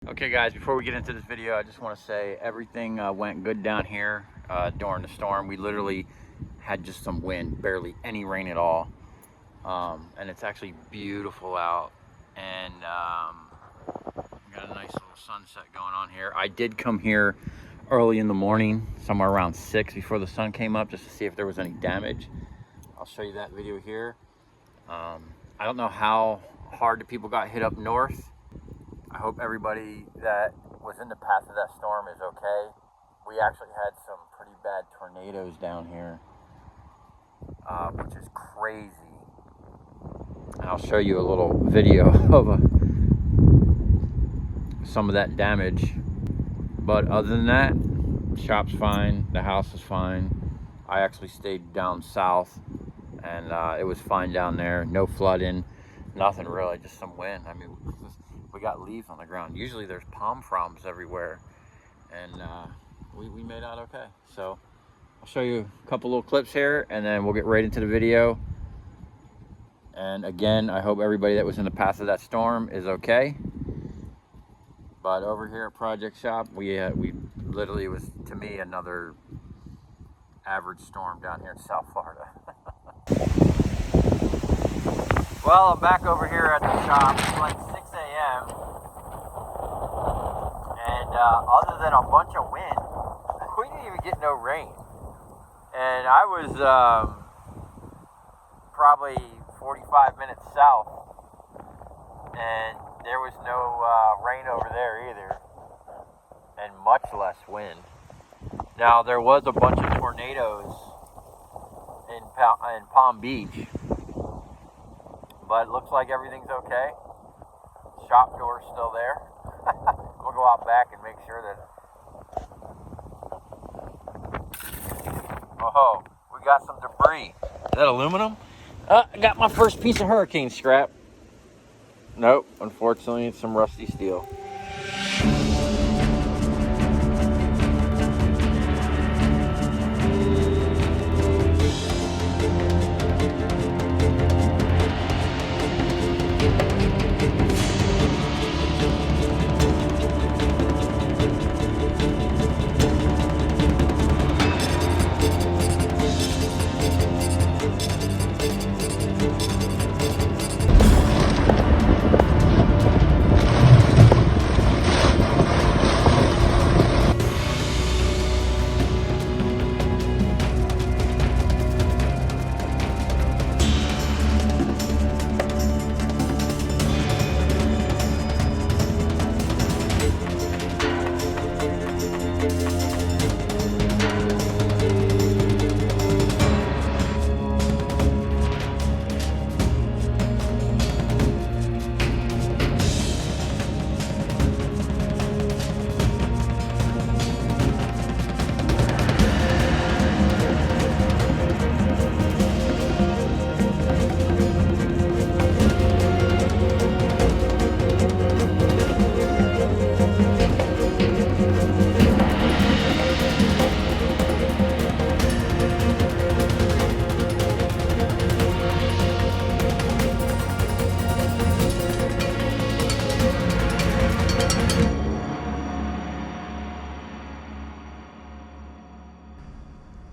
Okay guys, before we get into this video, I just want to say everything went good down here during the storm. We literally had just some wind, barely any rain at all. And it's actually beautiful out. And we got a nice little sunset going on here. I did come here early in the morning, somewhere around 6 before the sun came up, just to see if there was any damage. I'll show you that video here. I don't know how hard the people got hit up north. I hope everybody that was in the path of that storm is okay. We actually had some pretty bad tornadoes down here, which is crazy. And I'll show you a little video of some of that damage. But other than that, shop's fine, the house is fine. I actually stayed down south, and it was fine down there. No flooding, nothing really, just some wind. I mean, we got leaves on the ground. Usually there's palm fronds everywhere, and we made out okay. So I'll show you a couple little clips here, and then we'll get right into the video. And again, I hope everybody that was in the path of that storm is okay. But over here at Project Shop, we literally, was, to me, another average storm down here in South Florida. Well, I'm back over here at the shop. It's like 6 a.m. And other than a bunch of wind, we didn't even get no rain. And I was probably 45 minutes south, and there was no rain over there either, and much less wind. Now, there was a bunch of tornadoes in Palm Beach, but it looks like everything's okay. Shop door's still there. We'll go out back and make sure that... Oh, we got some debris. Is that aluminum? I got my first piece of hurricane scrap. Nope, unfortunately, it's some rusty steel.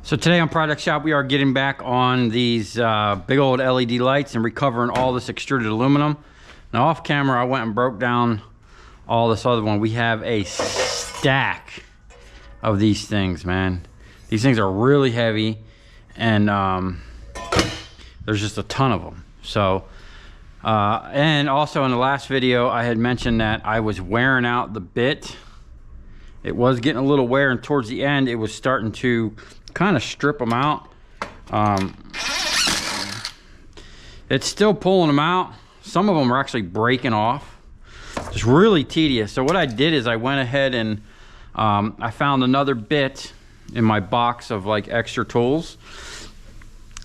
So today on Project Shop, we are getting back on these big old LED lights and recovering all this extruded aluminum. Now off camera, I went and broke down all this other one. We have a stack of these things, man. These things are really heavy, and there's just a ton of them. So, and also in the last video, I had mentioned that I was wearing out the bit. It was getting a little wear, and towards the end, it was starting to kind of strip them out. It's still pulling them out. Some of them are actually breaking off. It's really tedious. So what I did is I went ahead and I found another bit in my box of like extra tools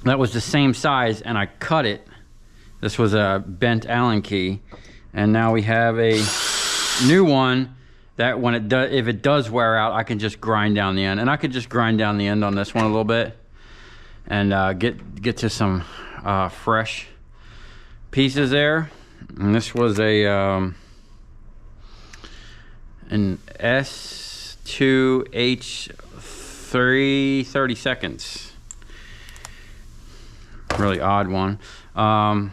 that was the same size, and I cut it. This was a bent Allen key, and now we have a new one that when it does, if it does wear out, I can just grind down the end. And I could just grind down the end on this one a little bit and get to some fresh pieces there. And this was a and S2H3 30 seconds. Really odd one. And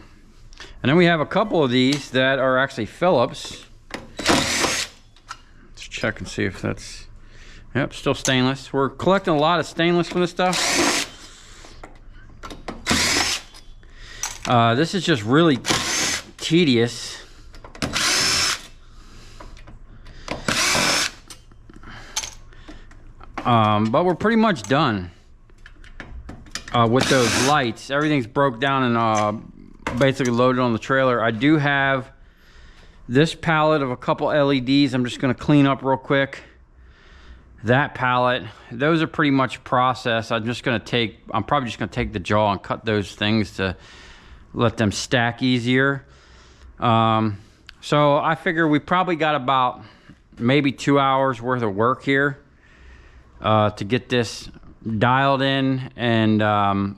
then we have a couple of these that are actually Phillips. Let's check and see if that's, yep, still stainless. We're collecting a lot of stainless from this stuff. This is just really tedious. But we're pretty much done with those lights. Everything's broke down and basically loaded on the trailer. I do have this pallet of a couple LEDs. I'm just going to clean up real quick. That pallet, those are pretty much processed. I'm probably just going to take the jaw and cut those things to let them stack easier. So I figure we probably got about maybe 2 hours worth of work here to get this dialed in and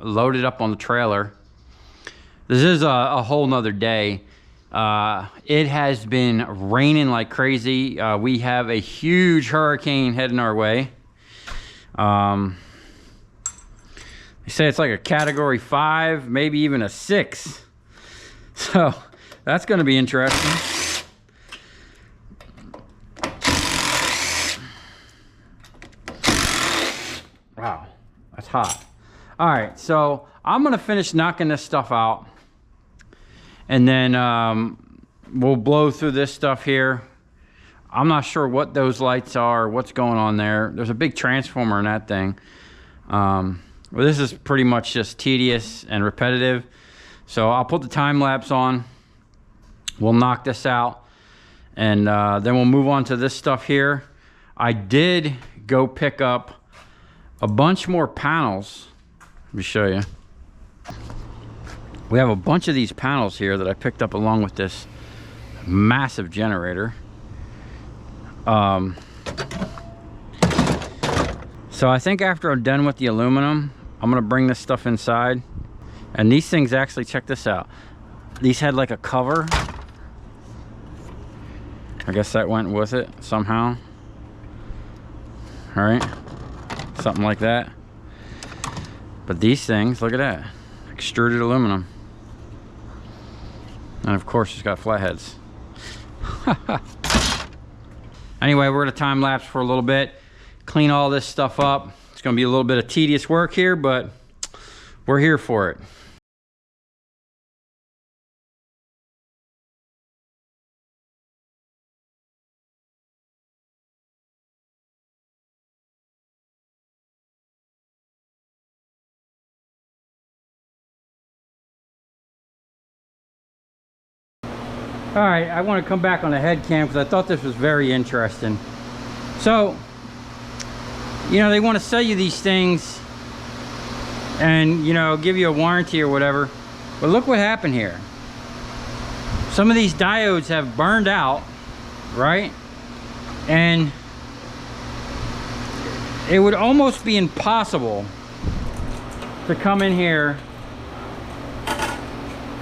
loaded up on the trailer. This is a whole nother day. It has been raining like crazy. We have a huge hurricane heading our way. They say it's like a category 5, maybe even a 6. So that's going to be interesting. Wow, that's hot. All right, so I'm going to finish knocking this stuff out. And then we'll blow through this stuff here. I'm not sure what those lights are, what's going on there. There's a big transformer in that thing. Well, this is pretty much just tedious and repetitive. So I'll put the time lapse on. We'll knock this out. And then we'll move on to this stuff here. I did go pick up a bunch more panels. Let me show you. We have a bunch of these panels here that I picked up along with this massive generator. So I think after I'm done with the aluminum, I'm gonna bring this stuff inside. And these things actually, check this out. These had like a cover. I guess that went with it somehow. All right, something like that. But these things, look at that, extruded aluminum. And of course it's got flatheads. Anyway, we're gonna time lapse for a little bit, clean all this stuff up. It's gonna be a little bit of tedious work here, but we're here for it. All right, I want to come back on the head cam because I thought this was very interesting. So, you know, they want to sell you these things and, you know, give you a warranty or whatever. But look what happened here. Some of these diodes have burned out, right? And it would almost be impossible to come in here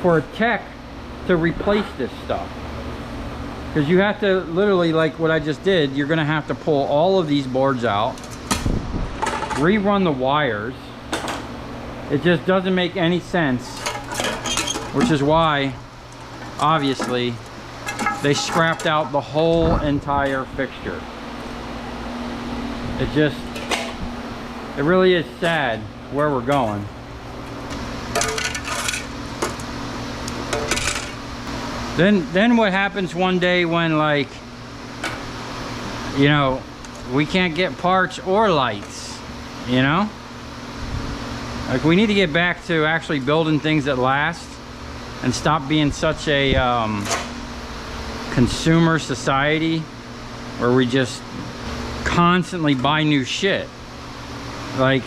for a tech to replace this stuff, because you have to literally, like what I just did, you're gonna have to pull all of these boards out, rerun the wires. It just doesn't make any sense, which is why obviously they scrapped out the whole entire fixture. It really is sad where we're going. Then what happens one day when, like, you know, we can't get parts or lights, you know? Like, we need to get back to actually building things that last and stop being such a consumer society where we just constantly buy new shit. Like,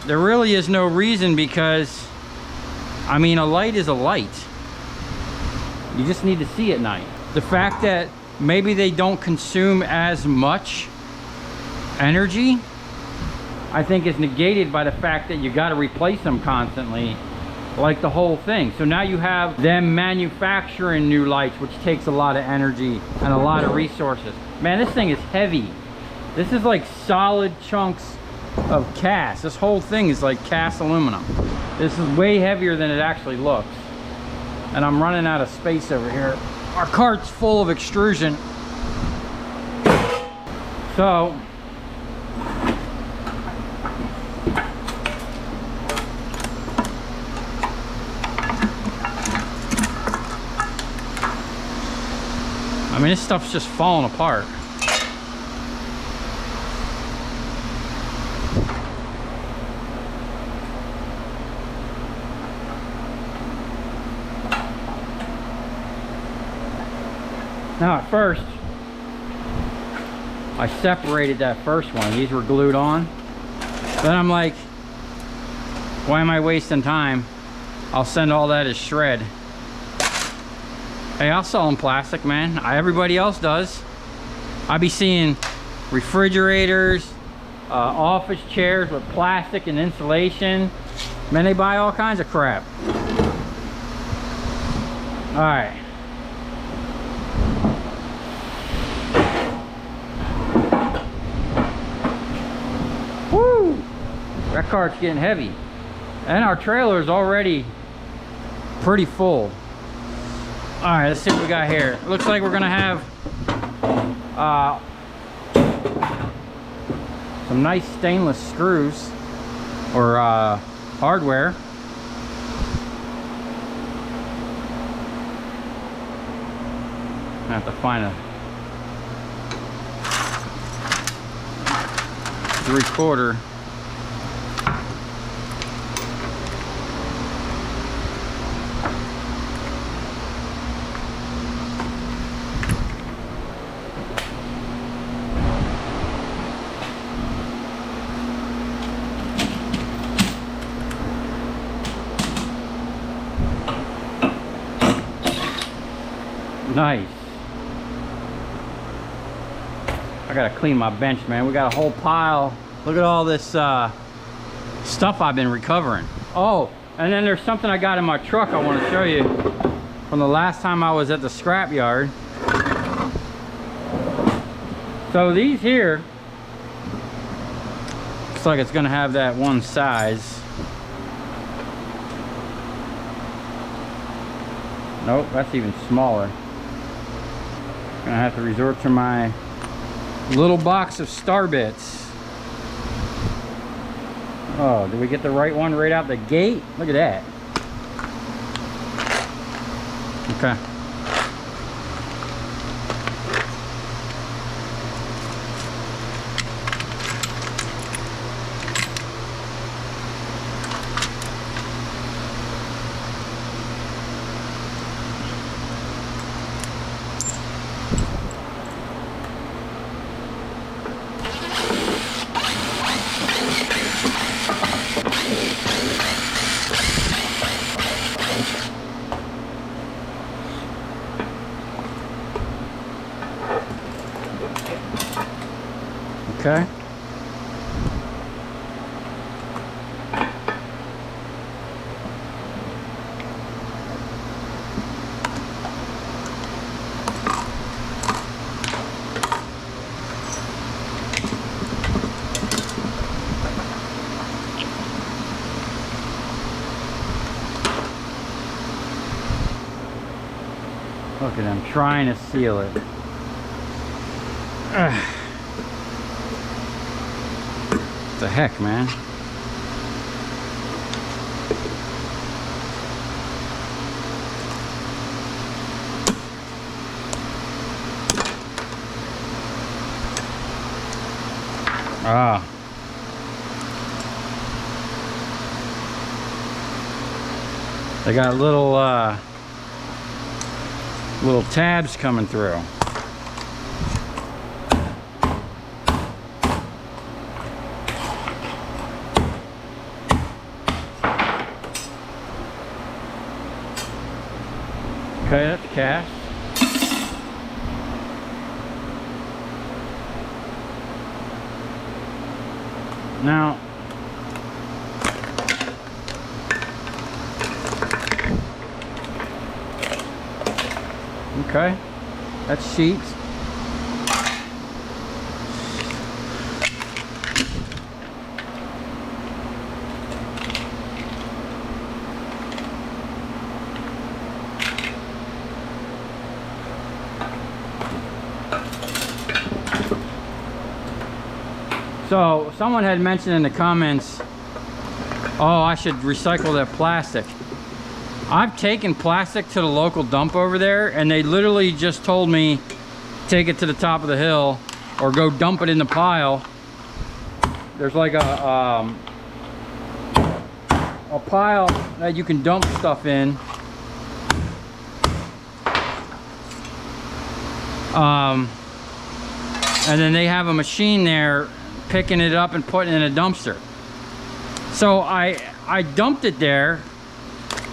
there really is no reason, because, I mean, a light is a light. You just need to see at night. The fact that maybe they don't consume as much energy, I think is negated by the fact that you got to replace them constantly like the whole thing. So now you have them manufacturing new lights, which takes a lot of energy and a lot of resources. Man, this thing is heavy. This is like solid chunks of cast. This whole thing is like cast aluminum. This is way heavier than it actually looks. And I'm running out of space over here. Our cart's full of extrusion. So, I mean, this stuff's just falling apart. Now at first, I separated that first one. These were glued on. Then I'm like, why am I wasting time? I'll send all that as shred. Hey, I'll sell them plastic, man. Everybody else does. I be seeing refrigerators, office chairs with plastic and insulation. Man, they buy all kinds of crap. All right. Woo! That cart's getting heavy. And our trailer is already pretty full. All right, let's see what we got here. It looks like we're gonna have some nice stainless screws or hardware. I have to find a 3/4. Nice. I gotta clean my bench, man. We got a whole pile. Look at all this stuff I've been recovering. Oh, and then there's something I got in my truck I want to show you from the last time I was at the scrap yard. So these here, looks like it's gonna have that one size. Nope, that's even smaller. Gonna have to resort to my little box of star bits. Oh, did we get the right one right out the gate? Look at that. Okay. Okay. Look at them trying to seal it. Ugh. What the heck, man? Ah. They got little tabs coming through. Okay, that's cast. Now, Okay, that's sheets. So someone had mentioned in the comments, oh, I should recycle that plastic. I've taken plastic to the local dump over there, and they literally just told me take it to the top of the hill or go dump it in the pile. There's like a pile that you can dump stuff in. And then they have a machine there picking it up and putting it in a dumpster. So I dumped it there,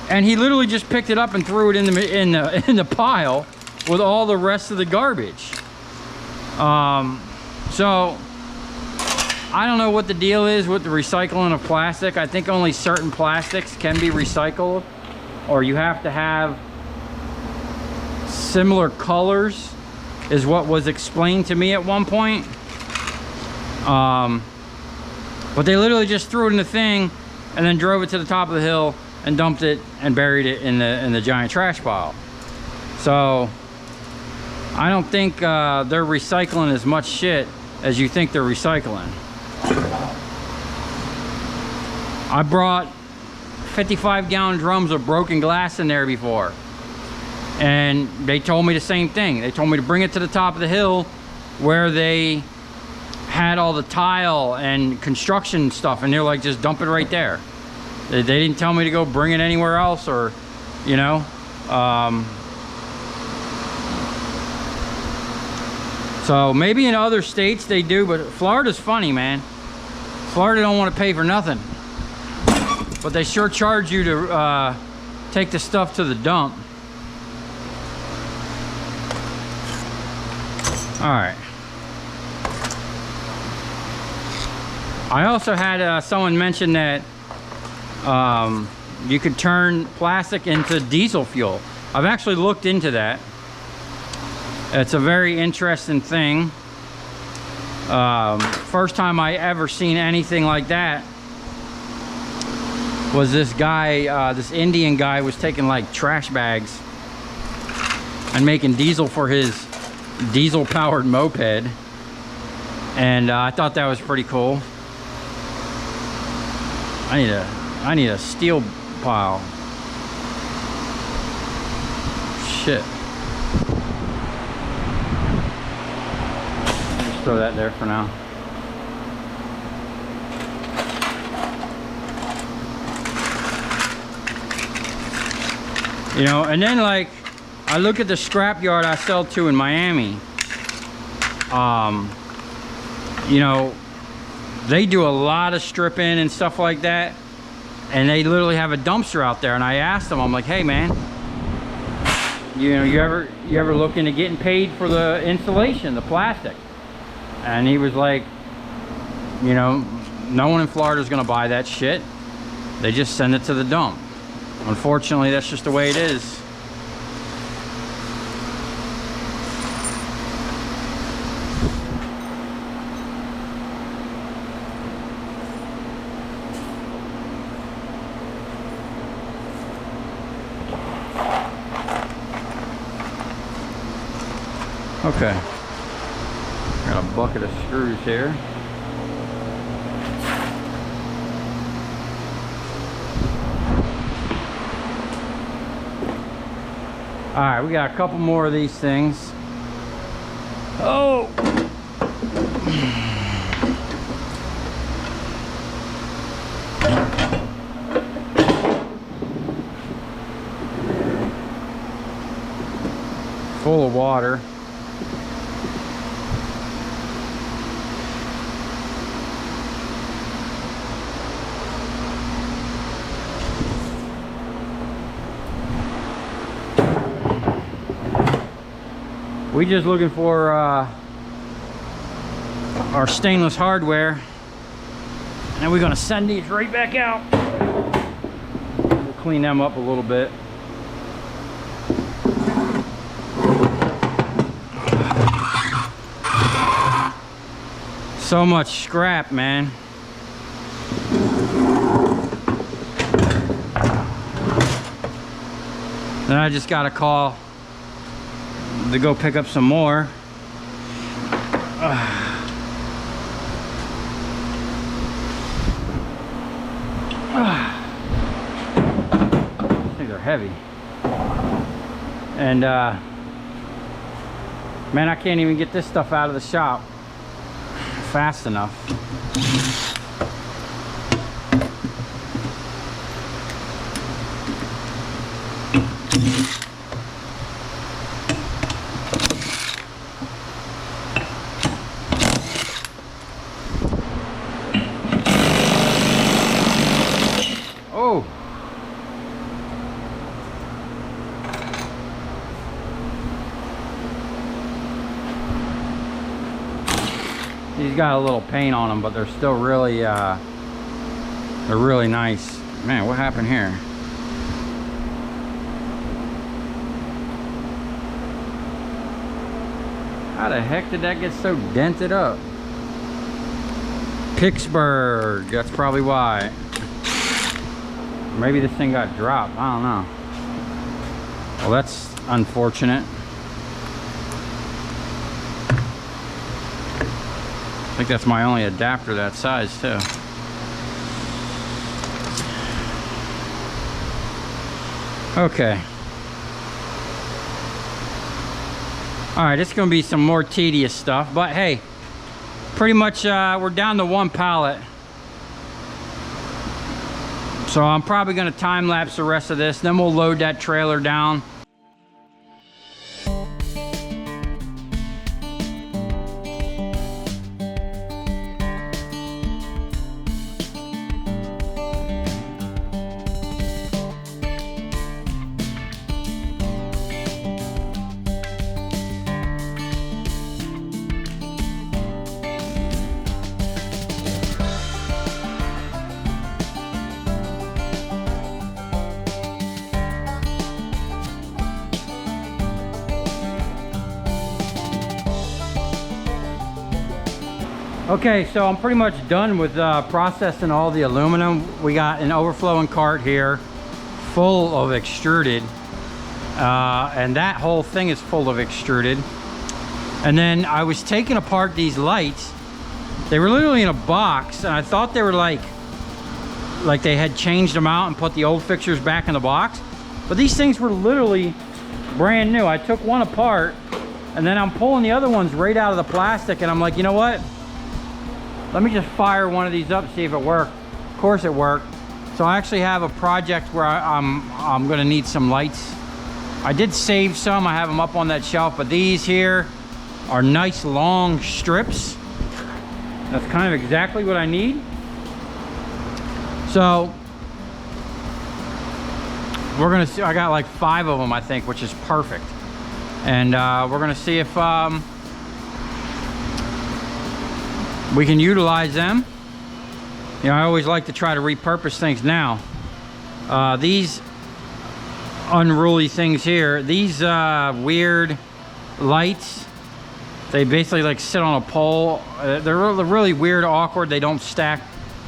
and he literally just picked it up and threw it in the pile with all the rest of the garbage. So I don't know what the deal is with the recycling of plastic. I think only certain plastics can be recycled, or you have to have similar colors, is what was explained to me at one point. But they literally just threw it in the thing and then drove it to the top of the hill and dumped it and buried it in the giant trash pile. So I don't think they're recycling as much shit as you think they're recycling. I brought 55-gallon drums of broken glass in there before, and they told me the same thing. They told me to bring it to the top of the hill where they had all the tile and construction stuff, and they're like, just dump it right there. They didn't tell me to go bring it anywhere else, or, you know. So maybe in other states they do, but Florida's funny, man. Florida don't want to pay for nothing, but they sure charge you to take the stuff to the dump. All right. I also had someone mention that you could turn plastic into diesel fuel. I've actually looked into that. It's a very interesting thing. First time I ever seen anything like that was this guy, this Indian guy was taking like trash bags and making diesel for his diesel powered moped. And I thought that was pretty cool. I need a steel pile. Shit. Just throw that there for now. You know, and then like I look at the scrap yard I sell to in Miami. You know, they do a lot of stripping and stuff like that, and they literally have a dumpster out there. And I asked them, I'm like, hey man, you know, you ever look into getting paid for the insulation, the plastic? And he was like, you know, no one in Florida is gonna buy that shit. They just send it to the dump. Unfortunately, that's just the way it is. Okay, got a bucket of screws here. All right, we got a couple more of these things. Oh! Full of water. We just looking for our stainless hardware, and we're gonna send these right back out. We'll clean them up a little bit. So much scrap, man. Then I just got a call to go pick up some more. These are heavy. And man, I can't even get this stuff out of the shop fast enough. Oh. These got a little paint on them, but they're still really, they're really nice. Man, what happened here? How the heck did that get so dented up? Pittsburgh, that's probably why. Maybe this thing got dropped, I don't know. Well, that's unfortunate. I think that's my only adapter that size too. Okay. All right, it's gonna be some more tedious stuff, but hey, pretty much we're down to one pallet. So I'm probably gonna time lapse the rest of this, then we'll load that trailer down. Okay, so I'm pretty much done with processing all the aluminum. We got an overflowing cart here full of extruded, and that whole thing is full of extruded. And then I was taking apart these lights. They were literally in a box, and I thought they were like they had changed them out and put the old fixtures back in the box. But these things were literally brand new. I took one apart, and then I'm pulling the other ones right out of the plastic, and I'm like, you know what? Let me just fire one of these up, see if it worked. Of course it worked. So I actually have a project where I'm gonna need some lights. I did save some, I have them up on that shelf, but these here are nice long strips. That's kind of exactly what I need. So we're gonna see, I got like 5 of them, I think, which is perfect. And we're gonna see if we can utilize them. You know, I always like to try to repurpose things. Now, these unruly things here, these weird lights, they basically like sit on a pole. They're really weird, awkward. They don't stack.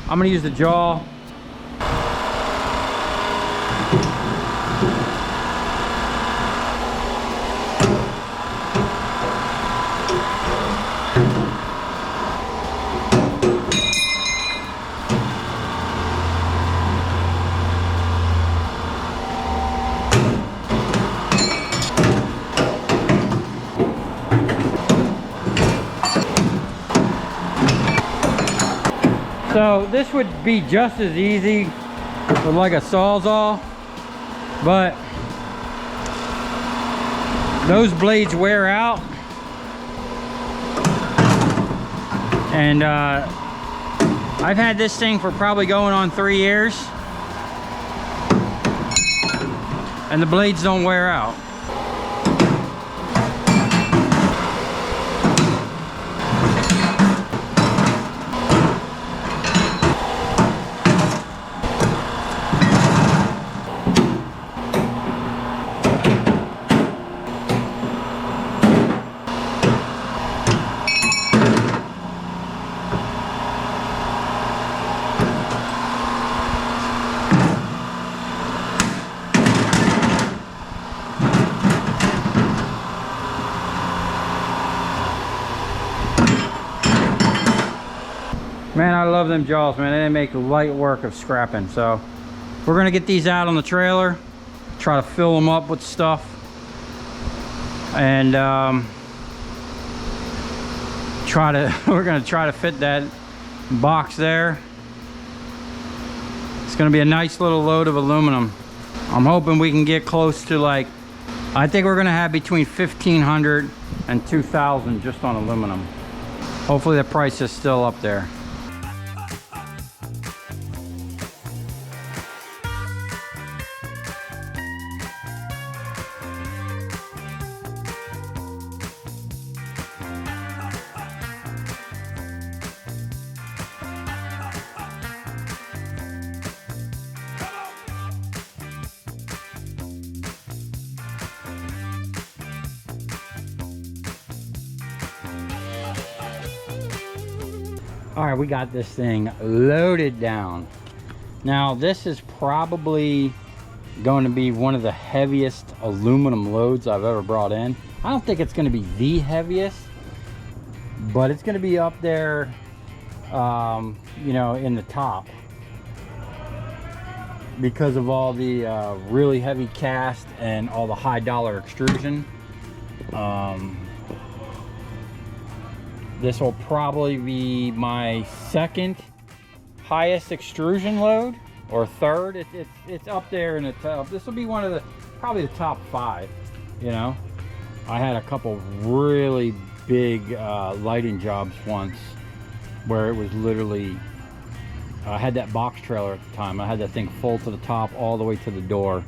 I'm gonna use the jaw. So this would be just as easy with like a Sawzall, but those blades wear out, and I've had this thing for probably going on 3 years, and the blades don't wear out. Man, I love them jaws, man. They make light work of scrapping. So we're gonna get these out on the trailer, try to fill them up with stuff, and we're gonna try to fit that box there. It's gonna be a nice little load of aluminum. I'm hoping we can get close to, like, I think we're gonna have between 1,500 and 2,000 just on aluminum. Hopefully the price is still up there. All right, we got this thing loaded down. Now, this is probably going to be one of the heaviest aluminum loads I've ever brought in. I don't think it's going to be the heaviest, but it's going to be up there, you know, in the top, because of all the really heavy cast and all the high dollar extrusion. This will probably be my second highest extrusion load, or third. It's up there in the top. This will be one of the, probably the top 5, you know. I had a couple really big lighting jobs once where it was literally, I had that box trailer at the time. I had that thing full to the top all the way to the door.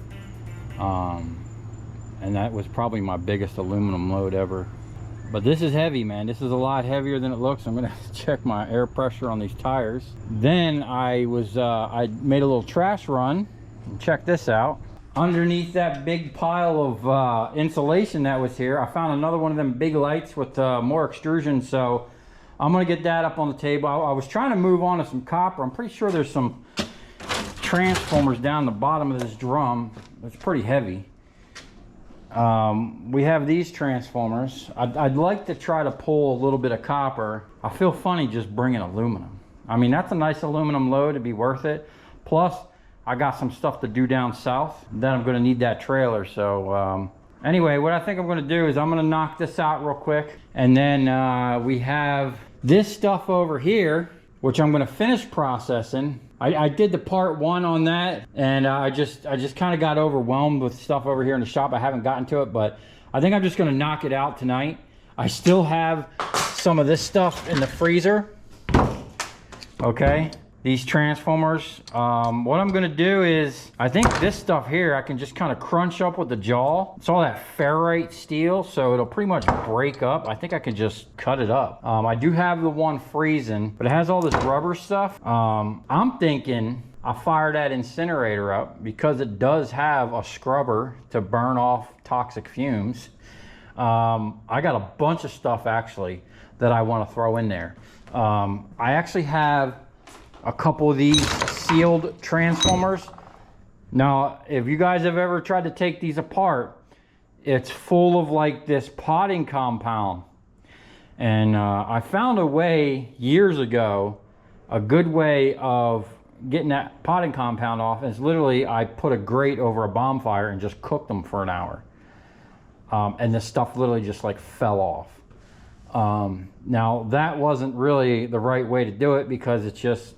And that was probably my biggest aluminum load ever. But this is heavy, man. This is a lot heavier than it looks. I'm gonna check my air pressure on these tires. Then I made a little trash run. Check this out. Underneath that big pile of insulation that was here, I found another one of them big lights with more extrusion. So I'm gonna get that up on the table. I was trying to move on to some copper. I'm pretty sure there's some transformers down the bottom of this drum. It's pretty heavy. We have these transformers. I'd like to try to pull a little bit of copper. I feel funny just bringing aluminum. I mean, that's a nice aluminum load. It'd be worth it. Plus, I got some stuff to do down south. Then I'm going to need that trailer. So anyway, what I think I'm going to do is I'm going to knock this out real quick. And then we have this stuff over here, which I'm going to finish processing. I did the part 1 on that, and I just kind of got overwhelmed with stuff over here in the shop. I haven't gotten to it, but I think I'm just going to knock it out tonight. I still have some of this stuff in the freezer. Okay, these transformers. What I'm going to do is, I think this stuff here I can just kind of crunch up with the jaw. It's all that ferrite steel, so it'll pretty much break up. I think I can just cut it up. I do have the one freezing, but it has all this rubber stuff. I'm thinking I'll fire that incinerator up, because it does have a scrubber to burn off toxic fumes. I got a bunch of stuff actually that I want to throw in there. I actually have a couple of these sealed transformers. Now, if you guys have ever tried to take these apart, it's full of like this potting compound. And I found a way years ago, a good way of getting that potting compound off is literally I put a grate over a bonfire and just cooked them for an hour. And this stuff literally just like fell off. Now that wasn't really the right way to do it, because it's just,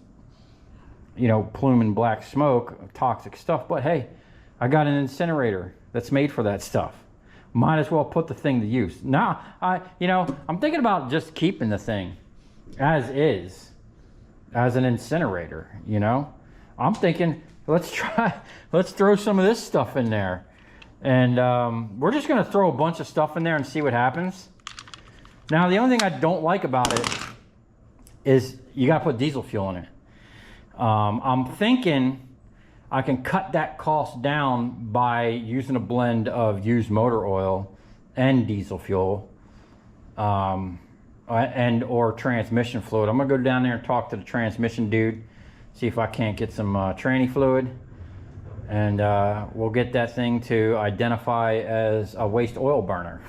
you know, plume and black smoke, toxic stuff. But hey, I got an incinerator that's made for that stuff. Might as well put the thing to use. Now, I'm thinking about just keeping the thing as is, as an incinerator, you know. I'm thinking, let's throw some of this stuff in there. And we're just gonna throw a bunch of stuff in there and see what happens. Now, the only thing I don't like about it is you gotta put diesel fuel in it. I'm thinking I can cut that cost down by using a blend of used motor oil and diesel fuel, and or transmission fluid. I'm gonna go down there and talk to the transmission dude, see if I can't get some tranny fluid, and we'll get that thing to identify as a waste oil burner.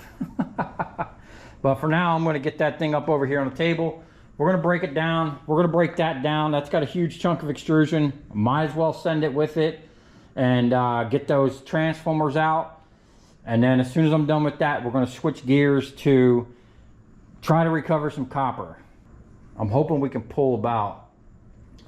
But for now, I'm gonna get that thing up over here on the table. we're gonna break it down. We're gonna break that down. That's got a huge chunk of extrusion. Might as well send it with it and get those transformers out. And then as soon as I'm done with that, we're gonna switch gears to try to recover some copper. I'm hoping we can pull about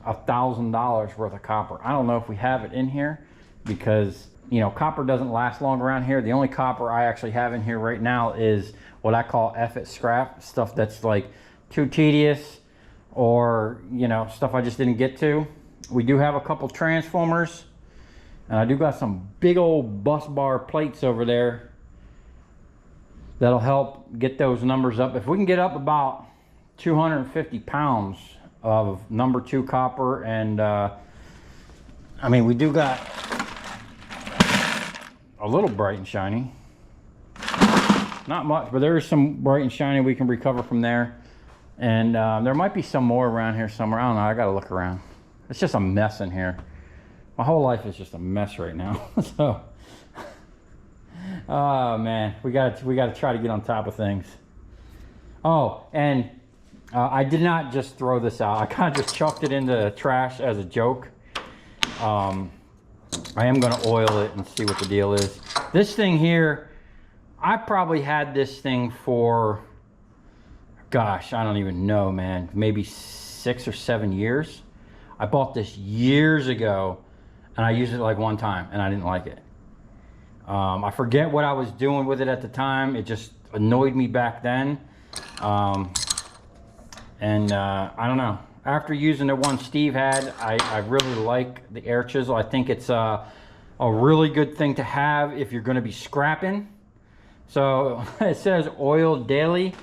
$1,000 worth of copper. I don't know if we have it in here because, you know, copper doesn't last long around here. The only copper I actually have in here right now is what I call F-it scrap, stuff that's like too tedious or, you know, stuff I just didn't get to. We do have a couple transformers, and I do got some big old bus bar plates over there that'll help get those numbers up. If we can get up about 250 pounds of number 2 copper, and I mean, we do got a little bright and shiny, not much, but there is some bright and shiny we can recover from there. And there might be some more around here somewhere. I don't know, I gotta look around. It's just a mess in here. My whole life is just a mess right now. So oh man, we gotta try to get on top of things. Oh, and I did not just throw this out. I kind of just chucked it into the trash as a joke. I am going to oil it and see what the deal is. This thing here, I probably had this thing for, gosh, I don't even know, man, maybe 6 or 7 years. I bought this years ago, and I used it like one time, and I didn't like it. I forget what I was doing with it at the time. It just annoyed me back then. I don't know. After using the one Steve had, I really like the air chisel. I think it's a really good thing to have if you're going to be scrapping. So it says oil daily.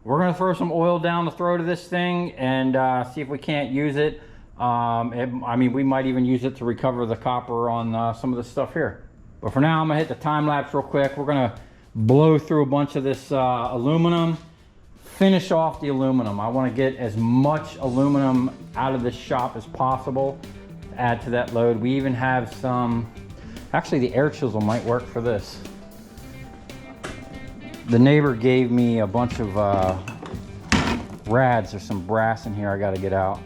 We're going to throw some oil down the throat of this thing and see if we can't use it. I mean, we might even use it to recover the copper on some of the stuff here. But for now, I'm going to hit the time lapse real quick. We're going to blow through a bunch of this aluminum. Finish off the aluminum. I want to get as much aluminum out of this shop as possible to add to that load. We even have some, actually the air chisel might work for this. The neighbor gave me a bunch of rads. There's some brass in here I got to get out.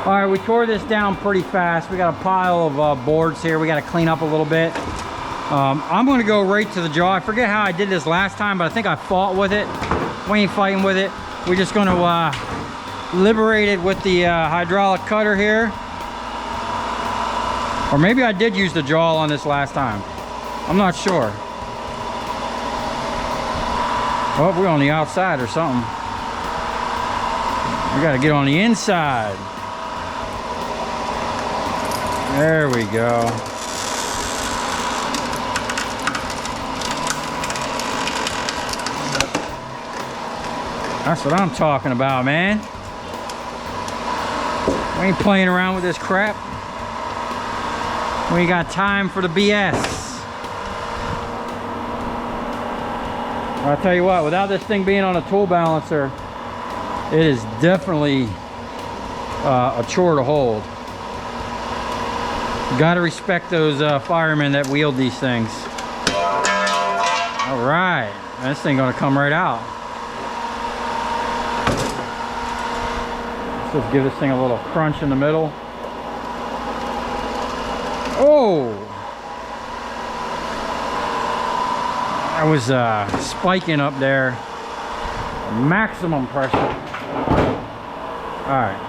All right, we tore this down pretty fast. We got a pile of boards here. We got to clean up a little bit. I'm going to go right to the jaw. I forget how I did this last time, but I think I fought with it. We ain't fighting with it. We're just going to liberate it with the hydraulic cutter here. Or maybe I did use the jaw on this last time. I'm not sure. Oh, we're on the outside or something. We got to get on the inside. There we go. That's what I'm talking about, man. We ain't playing around with this crap. We ain't got time for the BS. I'll tell you what, without this thing being on a tool balancer, it is definitely a chore to hold. Got to respect those firemen that wield these things. All right, this thing gonna come right out. Let's just give this thing a little crunch in the middle. Oh, I was spiking up there. Maximum pressure. All right.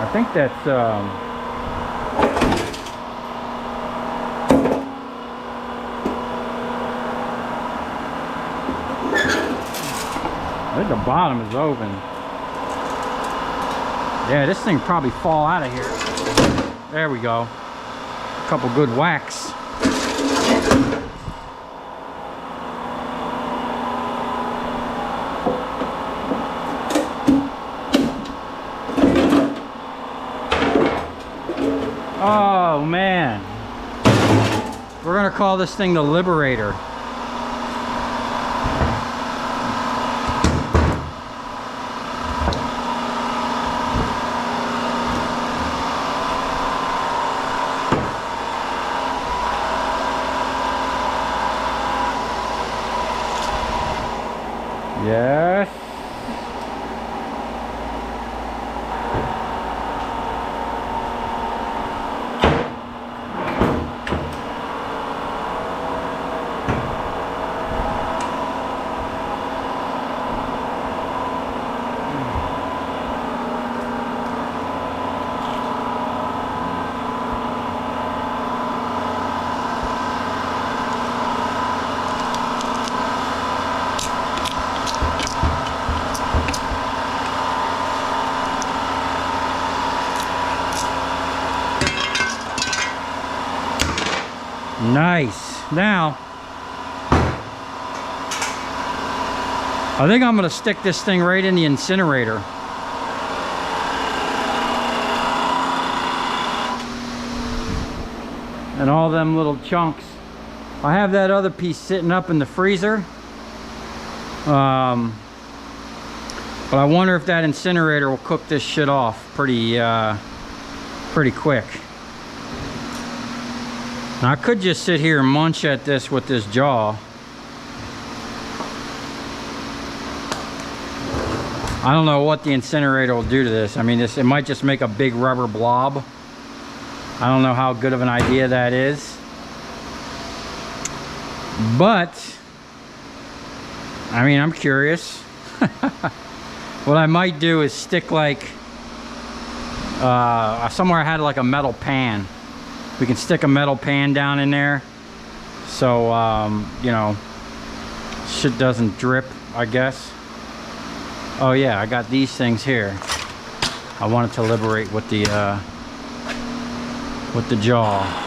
I think that's think the bottom is open. Yeah, this thing probably fall out of here. There we go. A couple good whacks. Oh man. We're gonna call this thing the Liberator. Yes. Nice. Now, I think I'm gonna stick this thing right in the incinerator. And all them little chunks. I have that other piece sitting up in the freezer. But I wonder if that incinerator will cook this shit off pretty quick. Now I could just sit here and munch at this with this jaw. I don't know what the incinerator will do to this. I mean, it might just make a big rubber blob. I don't know how good of an idea that is. But, I mean, I'm curious. What I might do is stick like, somewhere I had like a metal pan. We can stick a metal pan down in there. So, you know, shit doesn't drip, I guess. Oh yeah, I got these things here. I wanted to liberate with the jaw.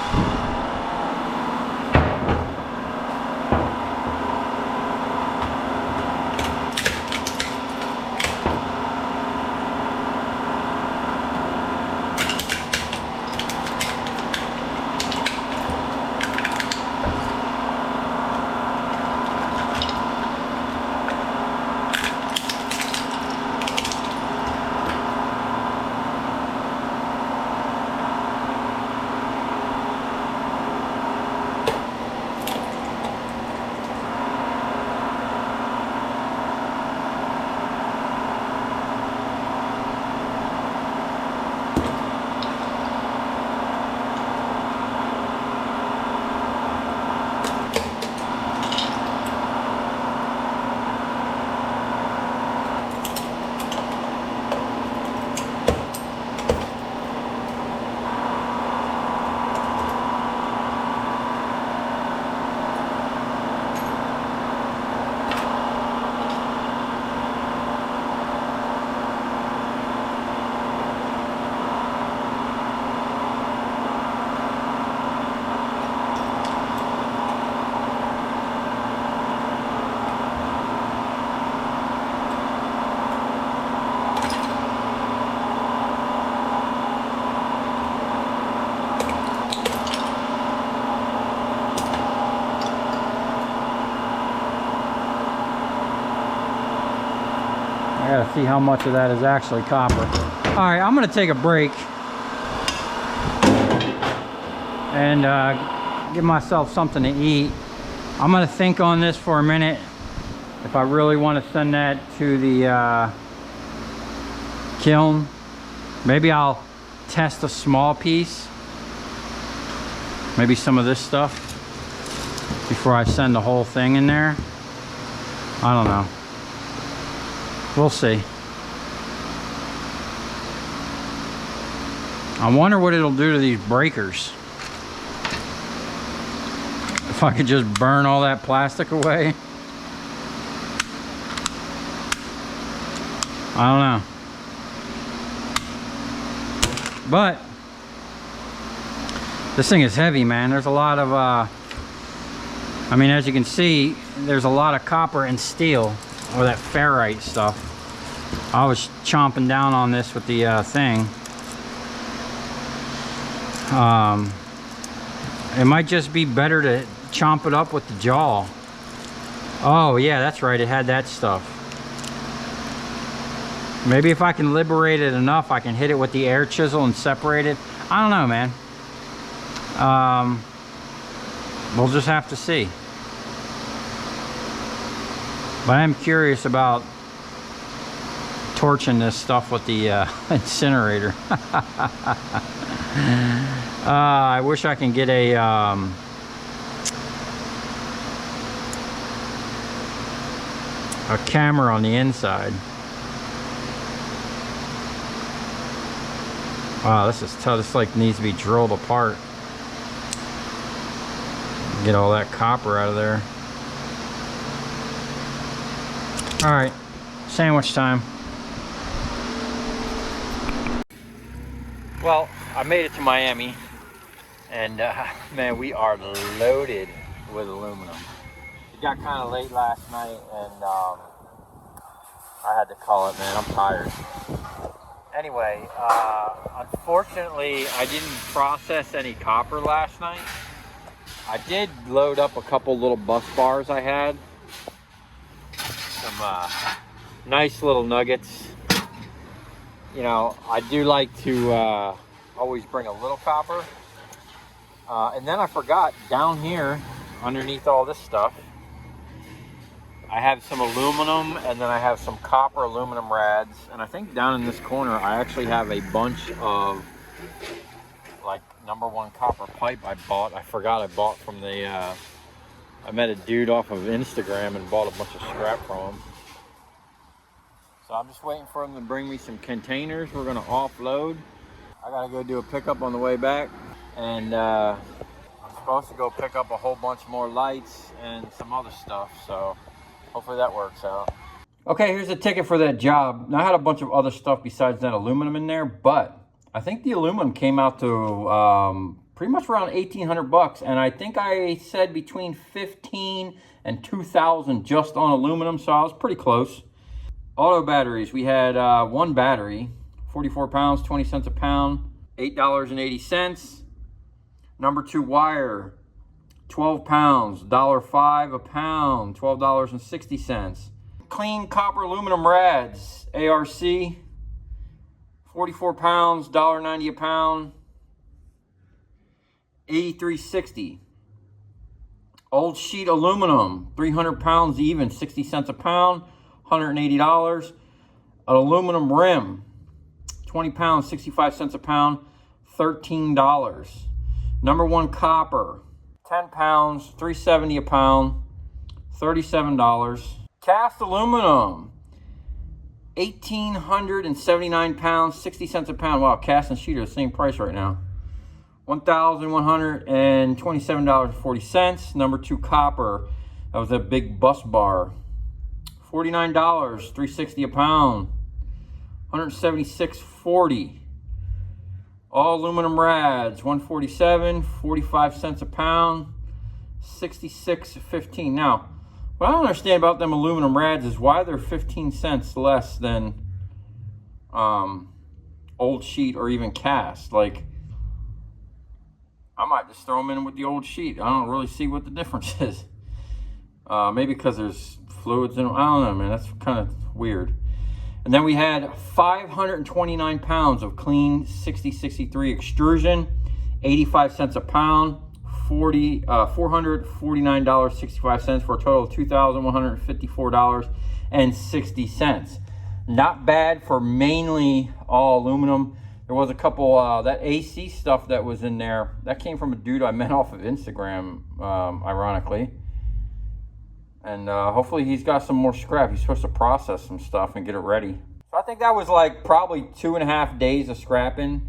I gotta see how much of that is actually copper. All right, I'm gonna take a break and give myself something to eat. I'm gonna think on this for a minute. If I really want to send that to the kiln, maybe I'll test a small piece, maybe some of this stuff, before I send the whole thing in there. I don't know. We'll see. I wonder what it'll do to these breakers. If I could just burn all that plastic away. I don't know. But this thing is heavy, man. There's a lot of, I mean, as you can see, there's a lot of copper and steel, or that ferrite stuff. I was chomping down on this with the thing. It might just be better to chomp it up with the jaw. Oh yeah, that's right, it had that stuff. Maybe if I can liberate it enough, I can hit it with the air chisel and separate it. I don't know, man. We'll just have to see. But I am curious about torching this stuff with the incinerator. I wish I can get a camera on the inside. Wow, this is tough. This like needs to be drilled apart. Get all that copper out of there. All right, sandwich time. Well, I made it to Miami, and man, we are loaded with aluminum. It got kind of late last night, and I had to call it, man. I'm tired. Anyway, unfortunately, I didn't process any copper last night. I did load up a couple little bus bars I had. Some nice little nuggets. You know, I do like to always bring a little copper. And then I forgot, down here, underneath all this stuff, I have some aluminum, and then I have some copper aluminum rads. And I think down in this corner, I actually have a bunch of like #1 copper pipe I bought. I forgot I bought from the, I met a dude off of Instagram and bought a bunch of scrap from him. So I'm just waiting for him to bring me some containers. We're gonna offload. I gotta go do a pickup on the way back. And I'm supposed to go pick up a whole bunch more lights and some other stuff. So hopefully that works out. Okay, here's a ticket for that job. Now I had a bunch of other stuff besides that aluminum in there, but I think the aluminum came out to pretty much around 1,800 bucks. And I think I said between 15 and 2,000 just on aluminum, so I was pretty close. Auto batteries, we had one battery, 44 pounds, 20 cents a pound, $8.80. #2 wire, 12 pounds, $1.05 a pound, $12.60. Clean copper aluminum rads, ARC, 44 pounds, $1.90 a pound, $83.60. Old sheet aluminum, 300 pounds even, 60 cents a pound, $180. An aluminum rim, 20 pounds, 65 cents a pound, $13. #1 copper, 10 pounds, $3.70 a pound, $37. Cast aluminum, 1,879 pounds, 60 cents a pound. Wow, cast and sheet are the same price right now. $1,127.40. #2 copper, that was a big bus bar. $49, $3.60 a pound, $176.40. All aluminum rads, $147, 45 cents a pound, $66.15. Now, what I don't understand about them aluminum rads is why they're 15 cents less than old sheet or even cast. Like, I might just throw them in with the old sheet. I don't really see what the difference is. Maybe because there's fluids in them. I don't know, man. That's kind of weird. And then we had 529 pounds of clean 6063 extrusion, 85 cents a pound, $449.65 for a total of $2,154.60. Not bad for mainly all aluminum. There was a couple, that AC stuff that was in there, that came from a dude I met off of Instagram, ironically. And hopefully he's got some more scrap. He's supposed to process some stuff and get it ready. So I think that was like probably 2.5 days of scrapping.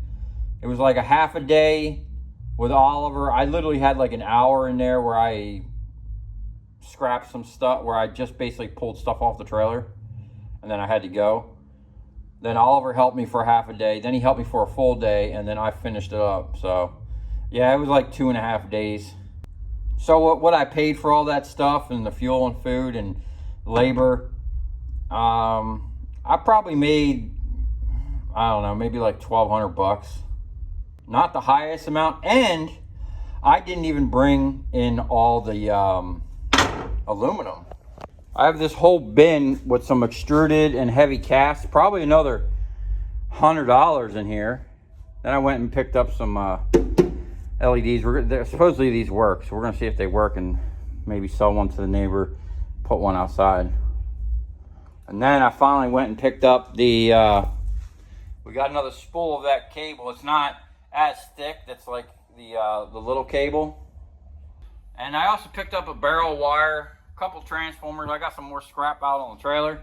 It was like a half a day with Oliver. I literally had like an hour in there where I scrapped some stuff, where I just basically pulled stuff off the trailer and then I had to go. Then Oliver helped me for half a day. Then he helped me for a full day, and then I finished it up. So, yeah, it was like 2.5 days. So what I paid for all that stuff and the fuel and food and labor, I probably made, I don't know, maybe like $1,200. Not the highest amount, and I didn't even bring in all the aluminum. I have this whole bin with some extruded and heavy casts, probably another $100 in here. Then I went and picked up some LEDs. Supposedly these work, so we're gonna see if they work and maybe sell one to the neighbor, put one outside. And then I finally went and picked up the, we got another spool of that cable. It's not as thick, that's like the little cable. And I also picked up a barrel wire, a couple transformers. I got some more scrap out on the trailer.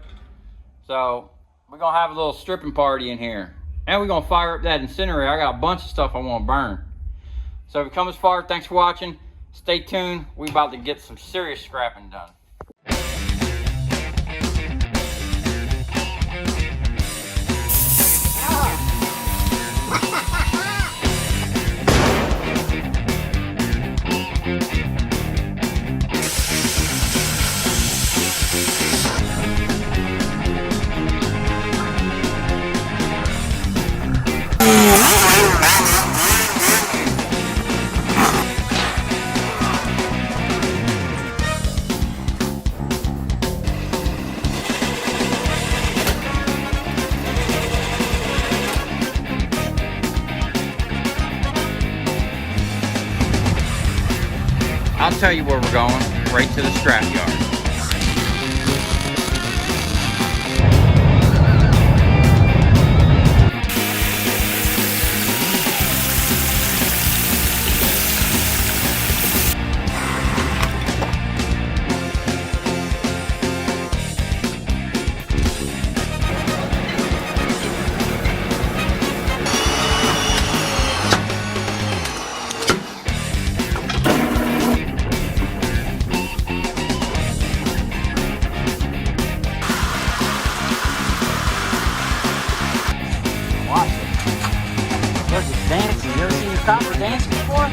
So we're gonna have a little stripping party in here. And we're gonna fire up that incinerator. I got a bunch of stuff I wanna burn. So if you come this far, thanks for watching. Stay tuned. We about to get some serious scrapping done. I'll tell you where we're going, right to the scrap yard. There's a dance. You ever seen your copper dance before?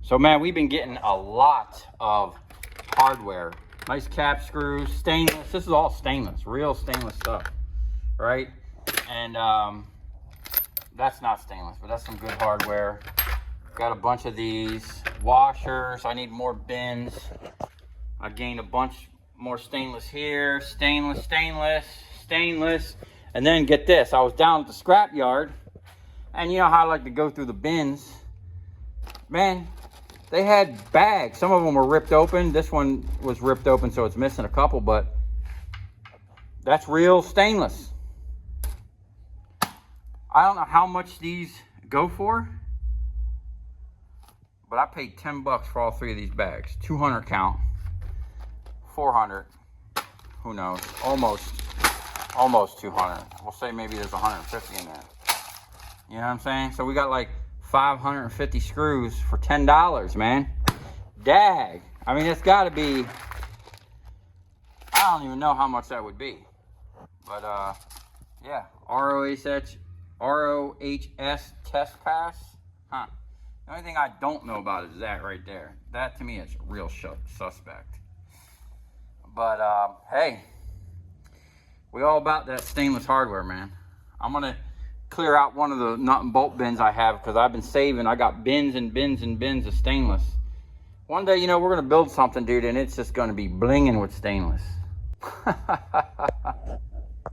So man, we've been getting a lot of hardware. Nice cap screws, stainless. This is all stainless, real stainless stuff, right? And that's not stainless, but that's some good hardware. Got a bunch of these washers. I need more bins. I gained a bunch more stainless here. Stainless, stainless, stainless. And then get this, I was down at the scrap yard, and you know how I like to go through the bins. Man, they had bags. Some of them were ripped open. This one was ripped open, so it's missing a couple, but that's real stainless. I don't know how much these go for, but I paid 10 bucks for all three of these bags. 200 count, 400, who knows, almost 200. We'll say maybe there's 150 in there. You know what I'm saying? So we got like 550 screws for $10, man. Dag. I mean, it's got to be, I don't even know how much that would be. But, yeah. ROHS test pass. Huh. The only thing I don't know about is that right there. That, to me, is real suspect. But, hey. We all about that stainless hardware, man. I'm going to clear out one of the nut and bolt bins I have because I've been saving. I got bins and bins and bins of stainless. One day, you know, we're going to build something, dude, and it's just going to be blinging with stainless.